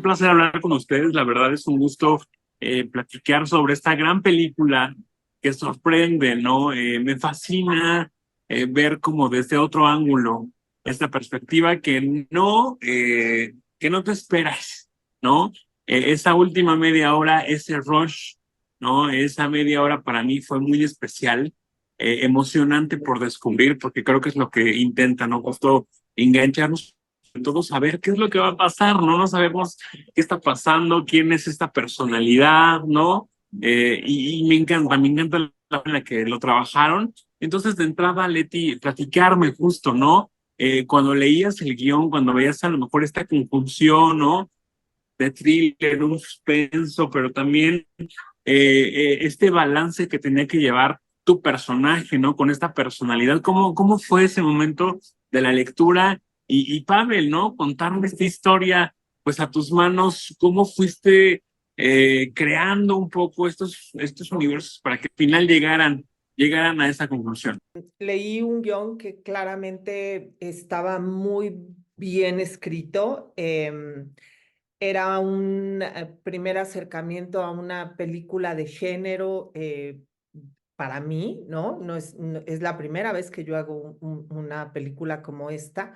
placer hablar con ustedes. La verdad es un gusto platicar sobre esta gran película que sorprende, ¿no? Me fascina ver como desde otro ángulo esta perspectiva que no te esperas, ¿no? Esa última media hora, ese rush, ¿no? Esa media hora para mí fue muy especial, emocionante por descubrir, porque creo que es lo que intenta, ¿no? Justo engancharnos todos a ver qué es lo que va a pasar, ¿no? No sabemos qué está pasando, quién es esta personalidad, ¿no? Y me encanta la forma en la que lo trabajaron. Entonces, de entrada, Leti, platicarme justo, ¿no? Cuando leías el guión, cuando veías a lo mejor esta conjunción, ¿no? De thriller, un suspenso, pero también este balance que tenía que llevar tu personaje, ¿no? Con esta personalidad. ¿Cómo fue ese momento de la lectura? Y Pavel, ¿no? Contarme esta historia, pues a tus manos, ¿cómo fuiste creando un poco estos universos para que al final llegaran a esa conclusión? Leí un guión que claramente estaba muy bien escrito. Era un primer acercamiento a una película de género para mí, ¿no? Es la primera vez que yo hago una película como esta.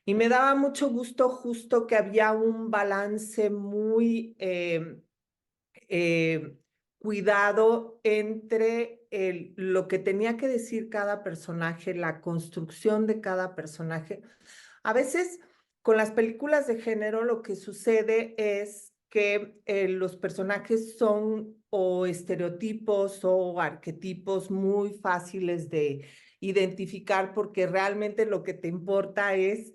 Y me daba mucho gusto justo que había un balance muy eh, cuidado entre lo que tenía que decir cada personaje, la construcción de cada personaje. A veces con las películas de género lo que sucede es que los personajes son o estereotipos o arquetipos muy fáciles de identificar porque realmente lo que te importa es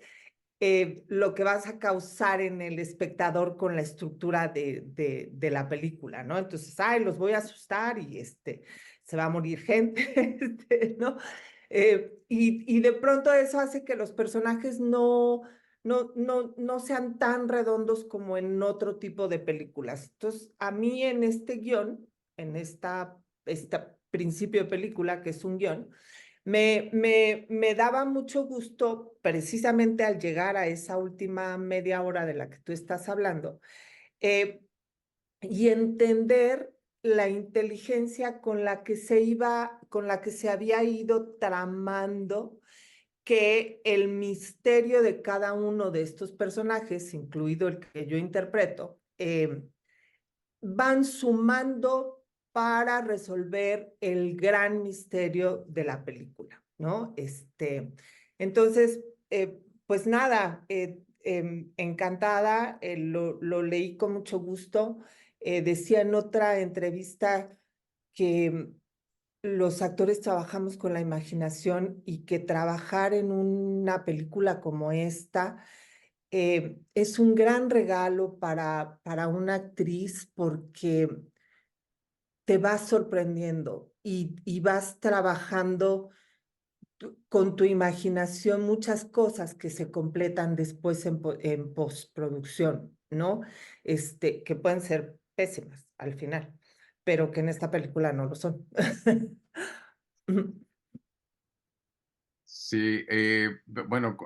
lo que vas a causar en el espectador con la estructura de la película, ¿no? Entonces, ay, los voy a asustar y se va a morir gente, ¿no? Y de pronto eso hace que los personajes no sean tan redondos como en otro tipo de películas. Entonces, a mí en este guión, en esta principio de película, que es un guión, me daba mucho gusto, precisamente al llegar a esa última media hora de la que tú estás hablando, eh, y entender la inteligencia con la que se había ido tramando que el misterio de cada uno de estos personajes, incluido el que yo interpreto, van sumando para resolver el gran misterio de la película, ¿no? Entonces, pues nada, encantada, lo leí con mucho gusto. Decía en otra entrevista que los actores trabajamos con la imaginación y que trabajar en una película como esta es un gran regalo para una actriz porque te vas sorprendiendo y vas trabajando con tu imaginación muchas cosas que se completan después en postproducción, ¿no? Que pueden ser pésimas al final, pero que en esta película no lo son. Sí, bueno,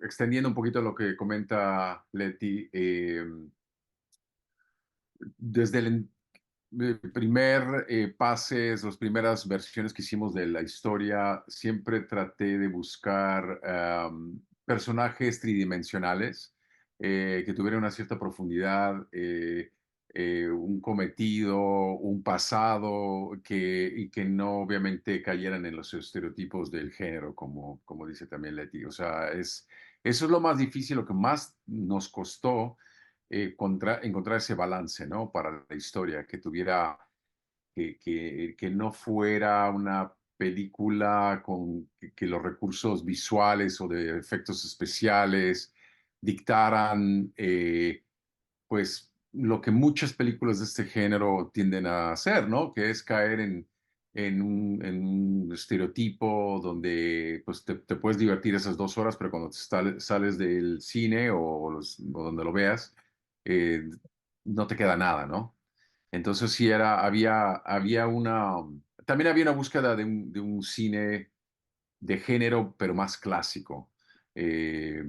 extendiendo un poquito lo que comenta Leti, desde el primer pases, las primeras versiones que hicimos de la historia, siempre traté de buscar personajes tridimensionales que tuvieran una cierta profundidad, un cometido, un pasado, y que no obviamente cayeran en los estereotipos del género, como dice también Leti. O sea, eso es lo más difícil, lo que más nos costó encontrar ese balance, ¿no? Para la historia, que tuviera, que no fuera una película con que los recursos visuales o de efectos especiales dictaran, pues, lo que muchas películas de este género tienden a hacer, ¿no? Que es caer en un estereotipo donde pues, te puedes divertir esas 2 horas, pero cuando sales del cine o donde lo veas, eh, no te queda nada, ¿no? Entonces sí también había una búsqueda de un cine de género, pero más clásico. no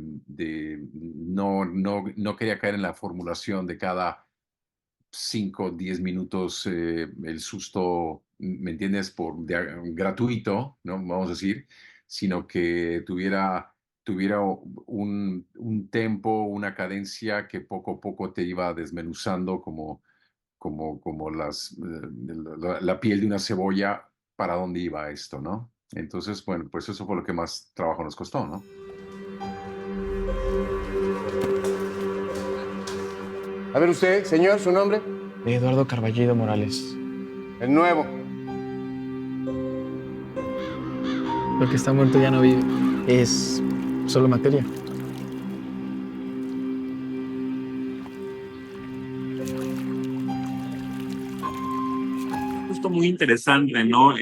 quería caer en la formulación de cada 5 o 10 minutos el susto, ¿me entiendes? Gratuito, ¿no? Vamos a decir, sino que tuviera un tempo, una cadencia que poco a poco te iba desmenuzando como la piel de una cebolla para dónde iba esto, ¿no? Entonces, bueno, pues eso fue lo que más trabajo nos costó, ¿no? A ver usted, señor, ¿su nombre? Eduardo Carballido Morales. El nuevo. Lo que está muerto ya no vive. Es solo materia. Justo muy interesante, ¿no?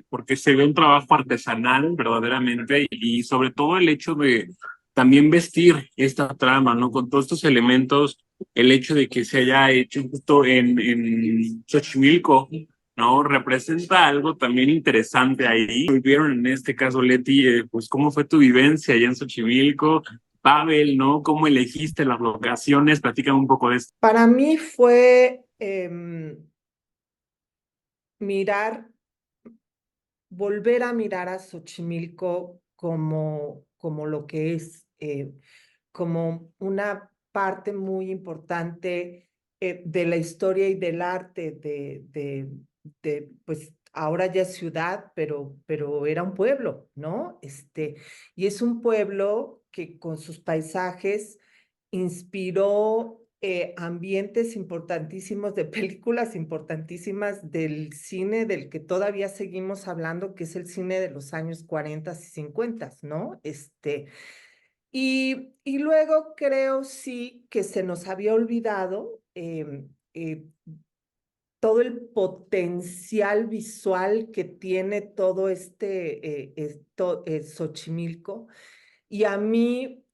Porque se ve un trabajo artesanal verdaderamente y sobre todo el hecho de también vestir esta trama, ¿no? Con todos estos elementos, el hecho de que se haya hecho justo en Xochimilco, ¿no? Representa algo también interesante ahí. Vivieron en este caso, Leti, pues cómo fue tu vivencia allá en Xochimilco, Pavel, ¿no? ¿Cómo elegiste las locaciones? Platícame un poco de esto. Para mí fue volver a mirar a Xochimilco como lo que es, como una parte muy importante de la historia y del arte pues ahora ya es ciudad, pero era un pueblo, ¿no? Y es un pueblo que con sus paisajes inspiró ambientes importantísimos de películas importantísimas del cine del que todavía seguimos hablando, que es el cine de los años 40 y 50, ¿no? Y luego creo sí que se nos había olvidado todo el potencial visual que tiene todo Xochimilco. Y a mí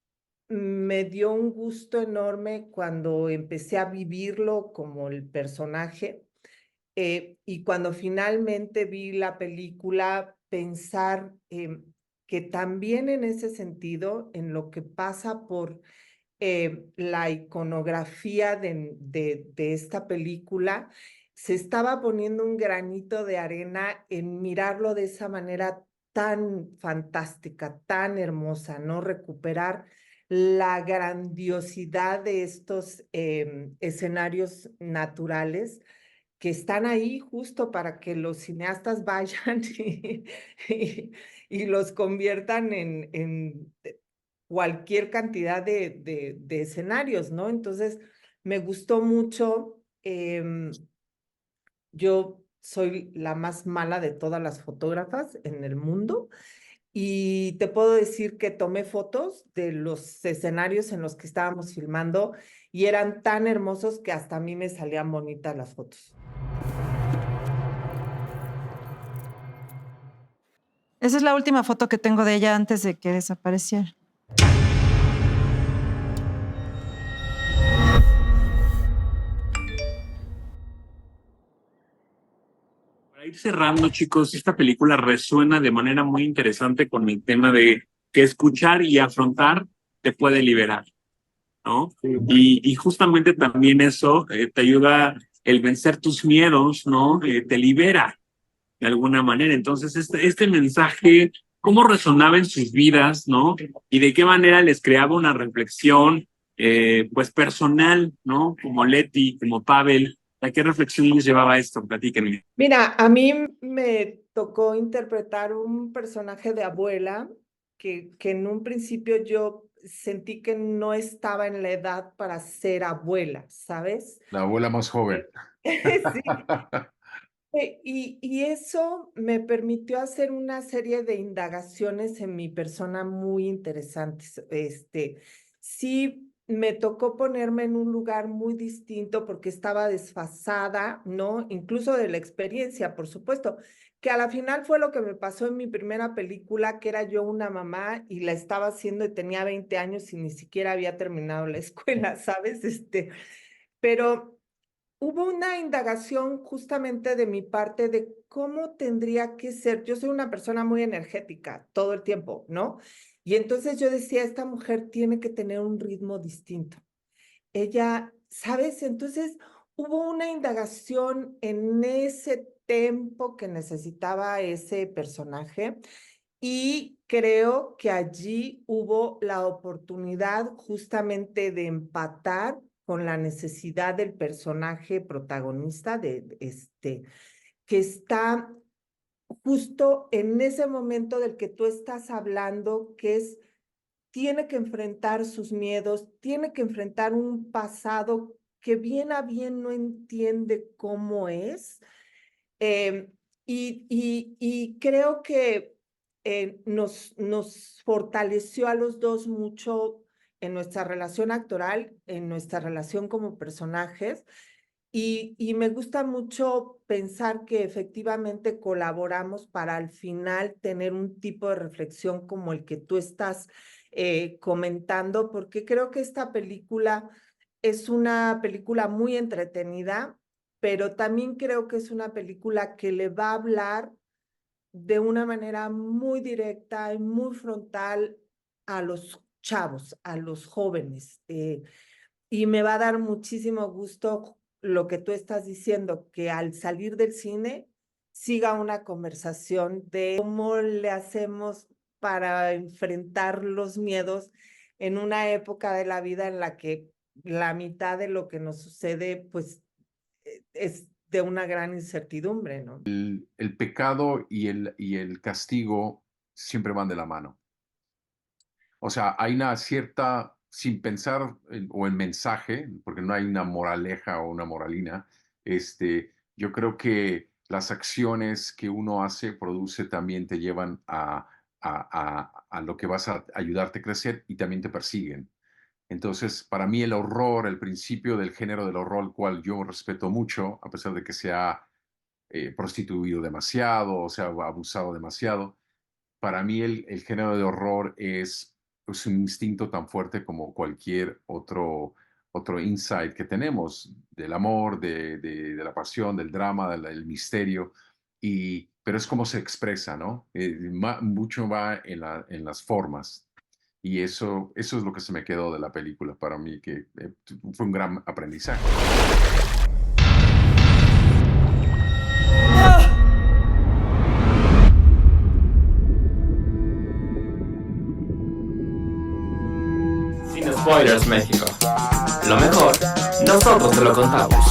me dio un gusto enorme cuando empecé a vivirlo como el personaje y cuando finalmente vi la película, pensar que también en ese sentido, en lo que pasa por la iconografía de esta película, se estaba poniendo un granito de arena en mirarlo de esa manera tan fantástica, tan hermosa, ¿no? Recuperar la grandiosidad de estos escenarios naturales que están ahí justo para que los cineastas vayan y los conviertan en cualquier cantidad de escenarios, ¿no? Entonces, me gustó mucho. Yo soy la más mala de todas las fotógrafas en el mundo y te puedo decir que tomé fotos de los escenarios en los que estábamos filmando y eran tan hermosos que hasta a mí me salían bonitas las fotos. Esa es la última foto que tengo de ella antes de que desapareciera. Para ir cerrando, chicos, esta película resuena de manera muy interesante con el tema de que escuchar y afrontar te puede liberar, ¿no? Y justamente también eso te ayuda el vencer tus miedos, ¿no? Te libera de alguna manera. Entonces, este mensaje, ¿cómo resonaba en sus vidas, ¿no? Y de qué manera les creaba una reflexión, pues personal, ¿no? Como Leti, como Pavel. ¿A qué reflexión les llevaba esto? Platíquenme. Mira, a mí me tocó interpretar un personaje de abuela que en un principio yo sentí que no estaba en la edad para ser abuela, ¿sabes? La abuela más joven. Sí. Y eso me permitió hacer una serie de indagaciones en mi persona muy interesantes. Sí, me tocó ponerme en un lugar muy distinto porque estaba desfasada, ¿no? Incluso de la experiencia, por supuesto, que a la final fue lo que me pasó en mi primera película, que era yo una mamá y la estaba haciendo y tenía 20 años y ni siquiera había terminado la escuela, ¿sabes? Pero hubo una indagación justamente de mi parte de cómo tendría que ser. Yo soy una persona muy energética todo el tiempo, ¿no? Y entonces yo decía, esta mujer tiene que tener un ritmo distinto. Ella, ¿sabes? Entonces hubo una indagación en ese tempo que necesitaba ese personaje y creo que allí hubo la oportunidad justamente de empatar con la necesidad del personaje protagonista que está justo en ese momento del que tú estás hablando, que es, tiene que enfrentar sus miedos, tiene que enfrentar un pasado que bien a bien no entiende cómo es. Eh, y creo que nos fortaleció a los dos mucho en nuestra relación actoral, en nuestra relación como personajes. Y me gusta mucho pensar que efectivamente colaboramos para al final tener un tipo de reflexión como el que tú estás comentando, porque creo que esta película es una película muy entretenida, pero también creo que es una película que le va a hablar de una manera muy directa y muy frontal a los chavos, a los jóvenes. Y me va a dar muchísimo gusto lo que tú estás diciendo, que al salir del cine siga una conversación de cómo le hacemos para enfrentar los miedos en una época de la vida en la que la mitad de lo que nos sucede, pues, es de una gran incertidumbre, ¿no? El pecado y el castigo siempre van de la mano. O sea, hay una cierta, sin pensar o en mensaje, porque no hay una moraleja o una moralina, yo creo que las acciones que uno hace, produce, también te llevan a lo que vas a ayudarte a crecer y también te persiguen. Entonces, para mí el horror, el principio del género del horror, el cual yo respeto mucho, a pesar de que se ha prostituido demasiado o se ha abusado demasiado, para mí el género de horror es un instinto tan fuerte como cualquier otro insight que tenemos del amor, de la pasión, del drama, del misterio, pero es como se expresa, ¿no? Mucho va en las formas. Y eso es lo que se me quedó de la película para mí, que fue un gran aprendizaje. Sin Spoilers México. Lo mejor, nosotros te lo contamos.